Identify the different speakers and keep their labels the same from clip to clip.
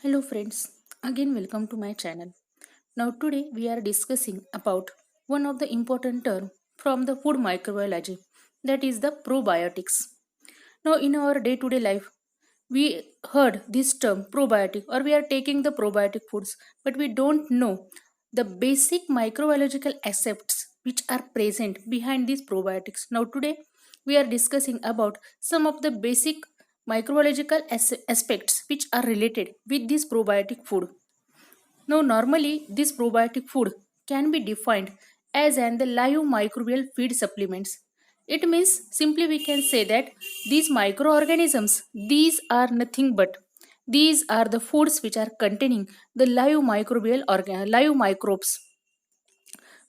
Speaker 1: Hello friends, again welcome to my channel. Now today we are discussing about one of the important term from the food microbiology, that is the probiotics. Now in our day-to-day life we heard this term probiotic, or we are taking the probiotic foods, but we don't know the basic microbiological aspects which are present behind these probiotics. Now today we are discussing about some of the basic microbiological aspects which are related with this probiotic food. Now, normally, this probiotic food can be defined as the live microbial feed supplements. It means simply we can say that these microorganisms, these are nothing but these are the foods which are containing the live microbes,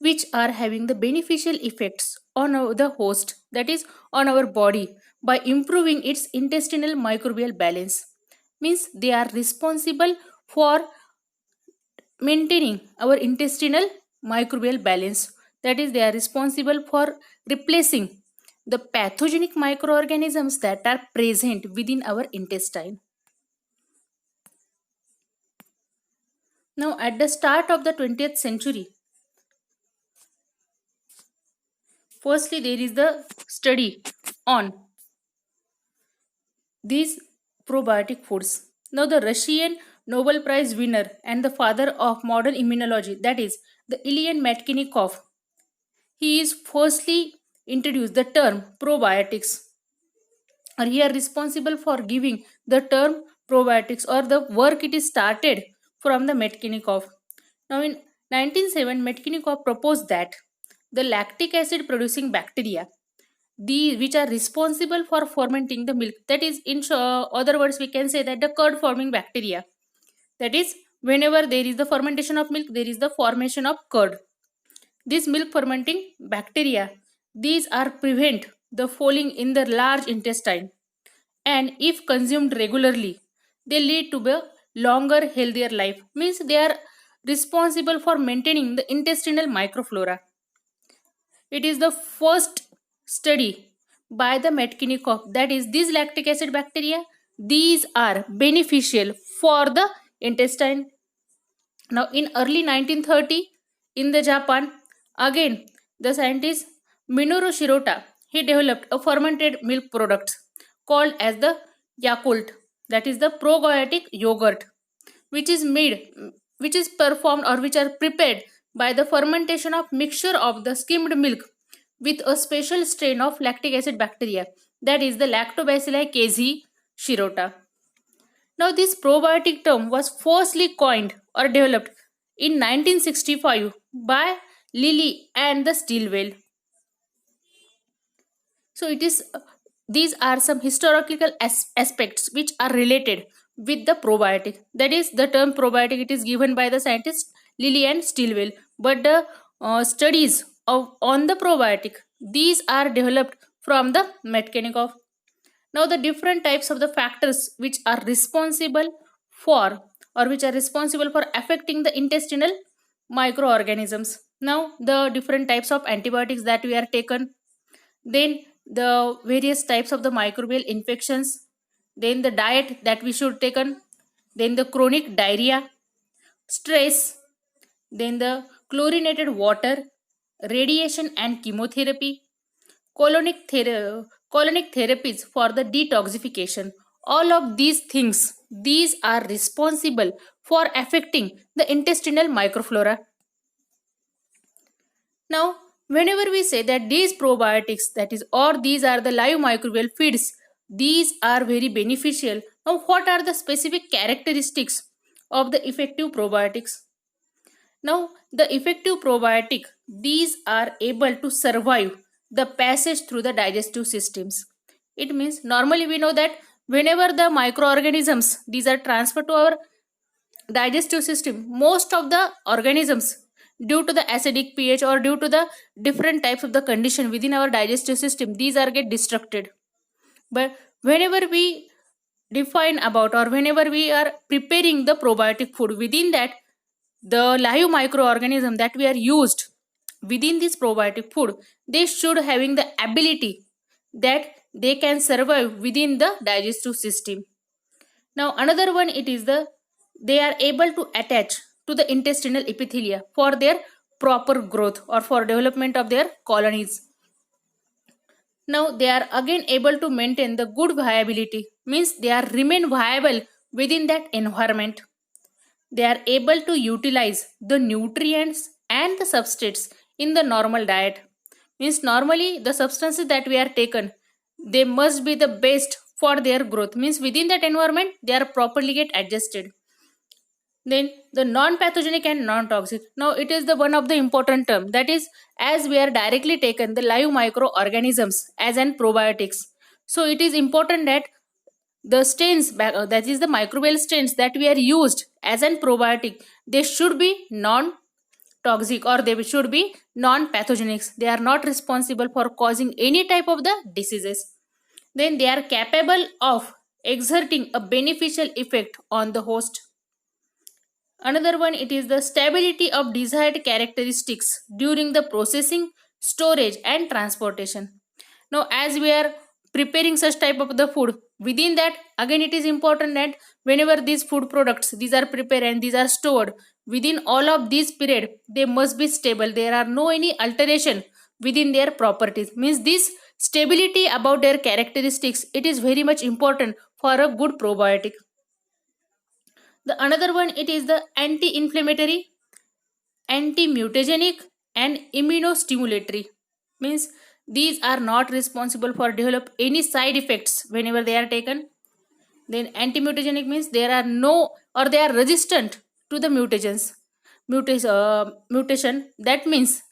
Speaker 1: which are having the beneficial effects on the host, that is on our body, by improving its intestinal microbial balance. Means they are responsible for maintaining our intestinal microbial balance. That is, they are responsible for replacing the pathogenic microorganisms that are present within our intestine. Now, at the start of the 20th century, firstly, there is the study on these probiotic foods. Now, the Russian Nobel Prize winner and the father of modern immunology, that is, the Ilyan Metkinikov, he is firstly introduced the term probiotics, or he are responsible for giving the term probiotics, or the work it is started from the Metkinikov. Now in 1907, Metkinikov proposed that the lactic acid producing bacteria, the which are responsible for fermenting the milk, that is in other words we can say that the curd forming bacteria, that is whenever there is the fermentation of milk, there is the formation of curd. These milk fermenting bacteria, these are prevent the falling in the large intestine, and if consumed regularly, they lead to a longer healthier life. Means they are responsible for maintaining the intestinal microflora. It is the first study by the Metkinikov, that is these lactic acid bacteria, these are beneficial for the intestine. Now in early 1930, in the Japan, again the scientist Minoru Shirota, he developed a fermented milk product called as the Yakult, that is the probiotic yogurt, which is made, which is performed or which are prepared by the fermentation of mixture of the skimmed milk with a special strain of lactic acid bacteria, that is the Lactobacilli casei shirota. Now, this probiotic term was firstly coined or developed in 1965 by Lilly and the Stilwell. So, it is these are some historical aspects which are related with the probiotic. That is, the term probiotic it is given by the scientists Lilly and Stilwell, but the studies of on the probiotic, these are developed from the Metchnikoff. Now, the different types of the factors which are responsible for, or which are responsible for affecting the intestinal microorganisms. Now, the different types of antibiotics that we are taken, then the various types of the microbial infections, then the diet that we should taken, then the chronic diarrhea, stress, then the chlorinated water, radiation and chemotherapy, colonic therapies for the detoxification. All of these things, these are responsible for affecting the intestinal microflora. Now, whenever we say that these probiotics, that is, or these are the live microbial feeds, these are very beneficial. Now, what are the specific characteristics of the effective probiotics? Now, the effective probiotic, these are able to survive the passage through the digestive systems. It means normally we know that whenever the microorganisms, these are transferred to our digestive system, most of the organisms, due to the acidic pH or due to the different types of the condition within our digestive system, these are get destructed. But whenever we define about, or whenever we are preparing the probiotic food, within that the live microorganism that we are used within this probiotic food, they should having the ability that they can survive within the digestive system. Now another one, it is the they are able to attach to the intestinal epithelia for their proper growth or for development of their colonies. Now they are again able to maintain the good viability, means they are remain viable within that environment. They are able to utilize the nutrients and the substrates in the normal diet. Means normally the substances that we are taken, they must be the best for their growth. Means within that environment they are properly get adjusted. Then the non-pathogenic and non-toxic. Now it is the one of the important term, that is, as we are directly taken the live microorganisms as an probiotics. So it is important that the stains that is the microbial stains that we are used as an probiotic, they should be non toxic or they should be non pathogenics. They are not responsible for causing any type of the diseases. Then they are capable of exerting a beneficial effect on the host. Another one, it is the stability of desired characteristics during the processing, storage and transportation. Now as we are preparing such type of the food, within that again it is important that whenever these food products these are prepared and these are stored, within all of this period they must be stable. There are no any alteration within their properties. Means this stability about their characteristics, it is very much important for a good probiotic. The another one, it is the anti-inflammatory, anti-mutagenic and immunostimulatory. Means these are not responsible for develop any side effects whenever they are taken. Then anti-mutagenic means there are no or they are resistant to the mutations. Mutation, that means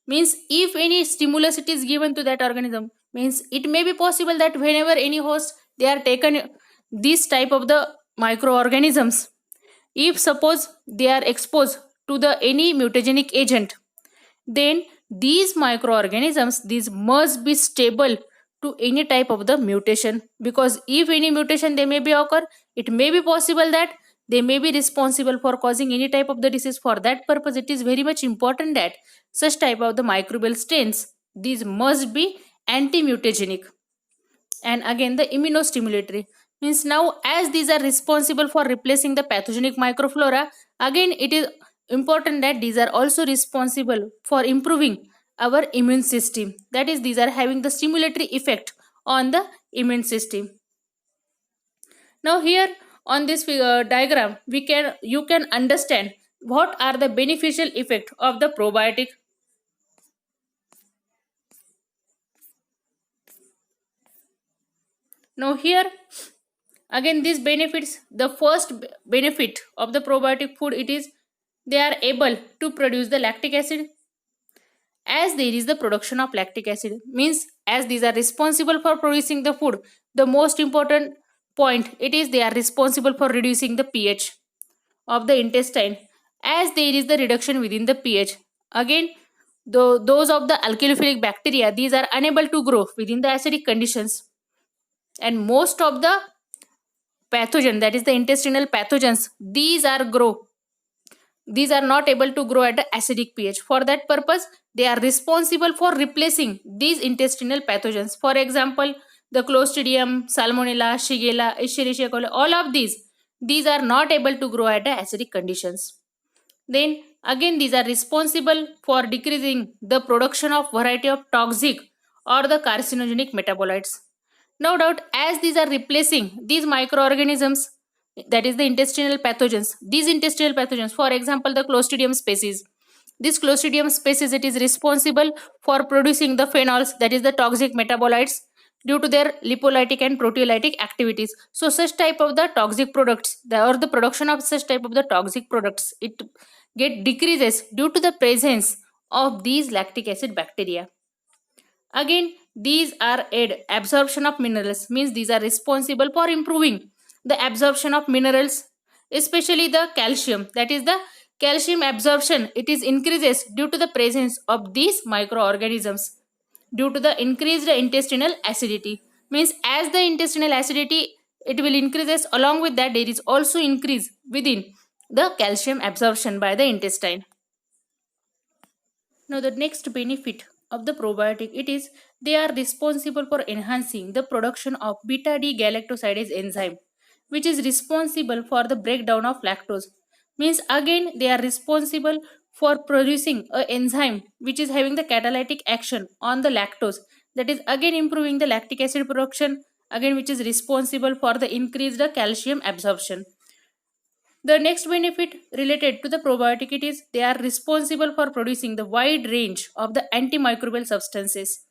Speaker 1: if any stimulus it is given to that organism, means it may be possible that whenever any host they are taken this type of the microorganisms, if suppose they are exposed to the any mutagenic agent, then these microorganisms these must be stable to any type of the mutation, because if any mutation they may be occur, it may be possible that they may be responsible for causing any type of the disease. For that purpose it is very much important that such type of the microbial strains these must be anti-mutagenic. And again the immunostimulatory, means now as these are responsible for replacing the pathogenic microflora, again it is important that these are also responsible for improving our immune system, that is these are having the stimulatory effect on the immune system. Now here on this diagram we can you can understand what are the beneficial effect of the probiotic. Now here again these benefits, the first benefit of the probiotic food, it is they are able to produce the lactic acid. As there is the production of lactic acid, means as these are responsible for producing the food, the most important point, it is they are responsible for reducing the pH of the intestine. As there is the reduction within the pH, again those of the alkalophilic bacteria these are unable to grow within the acidic conditions, and most of the pathogen, that is the intestinal pathogens, these are not able to grow at the acidic pH. For that purpose they are responsible for replacing these intestinal pathogens. For example, the clostridium, salmonella, shigella, escherichia coli, all of these are not able to grow at the acidic conditions. Then again these are responsible for decreasing the production of variety of toxic or the carcinogenic metabolites. No doubt, as these are replacing these microorganisms, that is the intestinal pathogens, these intestinal pathogens, for example, the Clostridium species. This Clostridium species, it is responsible for producing the phenols, that is the toxic metabolites, due to their lipolytic and proteolytic activities. So such type of the toxic products, or the production of such type of the toxic products, it get decreases due to the presence of these lactic acid bacteria. Again, these are aid absorption of minerals, means these are responsible for improving the absorption of minerals, especially the calcium. That is the calcium absorption. It is increases due to the presence of these microorganisms due to the increased intestinal acidity. Means as the intestinal acidity it will increases, along with that there is also increase within the calcium absorption by the intestine. Now the next benefit of the probiotic, it is they are responsible for enhancing the production of beta D galactosidase enzyme. which is responsible for the breakdown of lactose. Means again they are responsible for producing a enzyme which is having the catalytic action on the lactose, that is again improving the lactic acid production, again which is responsible for the increased calcium absorption. The next benefit related to the probiotic, it is they are responsible for producing the wide range of the antimicrobial substances,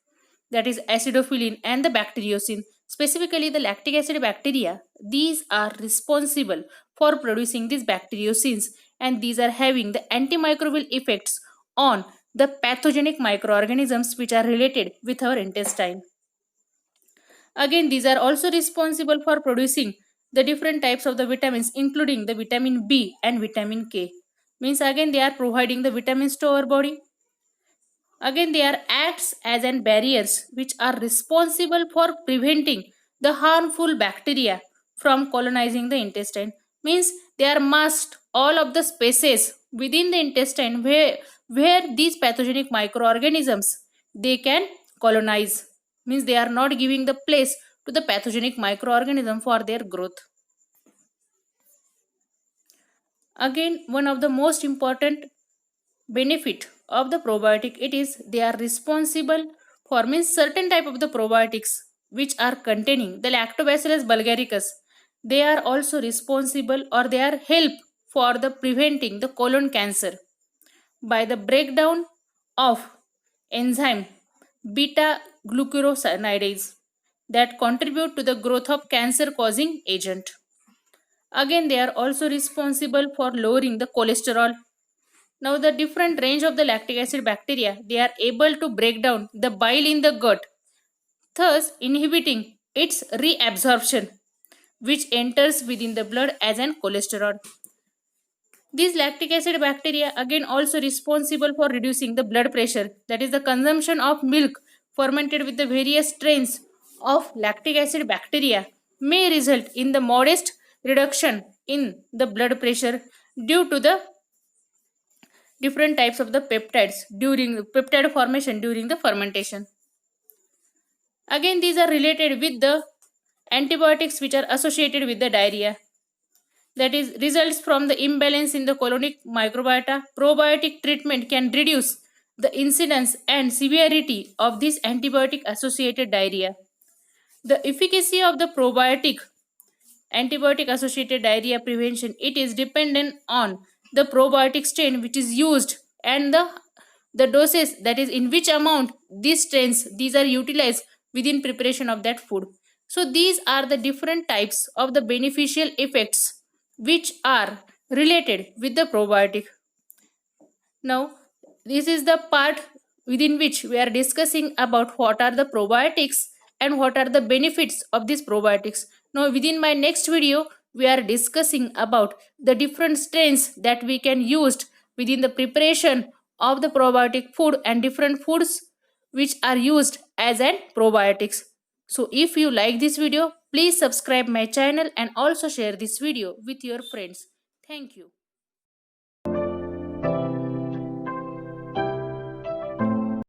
Speaker 1: that is acidophilin and the bacteriocin. Specifically the lactic acid bacteria, these are responsible for producing these bacteriocins, and these are having the antimicrobial effects on the pathogenic microorganisms which are related with our intestine. Again, these are also responsible for producing the different types of the vitamins, including the vitamin B and vitamin K. Means again they are providing the vitamins to our body. Again, they are acts as an barriers which are responsible for preventing the harmful bacteria from colonizing the intestine. Means they are masked all of the spaces within the intestine where these pathogenic microorganisms they can colonize. Means they are not giving the place to the pathogenic microorganism for their growth. Again, one of the most important benefit of the probiotic, it is they are responsible for means certain type of the probiotics which are containing the lactobacillus bulgaricus, they are also responsible or they are help for the preventing the colon cancer by the breakdown of enzyme beta glucurosinidase that contribute to the growth of cancer causing agent. Again, they are also responsible for lowering the cholesterol. Now, the different range of the lactic acid bacteria, they are able to break down the bile in the gut, thus inhibiting its reabsorption, which enters within the blood as an cholesterol. These lactic acid bacteria again also responsible for reducing the blood pressure, that is the consumption of milk fermented with the various strains of lactic acid bacteria may result in the modest reduction in the blood pressure due to the different types of the peptides during peptide formation during the fermentation. Again, these are related with the antibiotics which are associated with the diarrhea, that is results from the imbalance in the colonic microbiota. Probiotic treatment can reduce the incidence and severity of this antibiotic associated diarrhea. The efficacy of the probiotic antibiotic associated diarrhea prevention, it is dependent on the probiotic strain which is used and the doses, that is in which amount these strains these are utilized within preparation of that food. So these are the different types of the beneficial effects which are related with the probiotic. Now, this is the part within which we are discussing about what are the probiotics and what are the benefits of these probiotics. Now, within my next video, we are discussing about the different strains that we can use within the preparation of the probiotic food and different foods which are used as an probiotics. So, if you like this video, please subscribe my channel and also share this video with your friends. Thank you.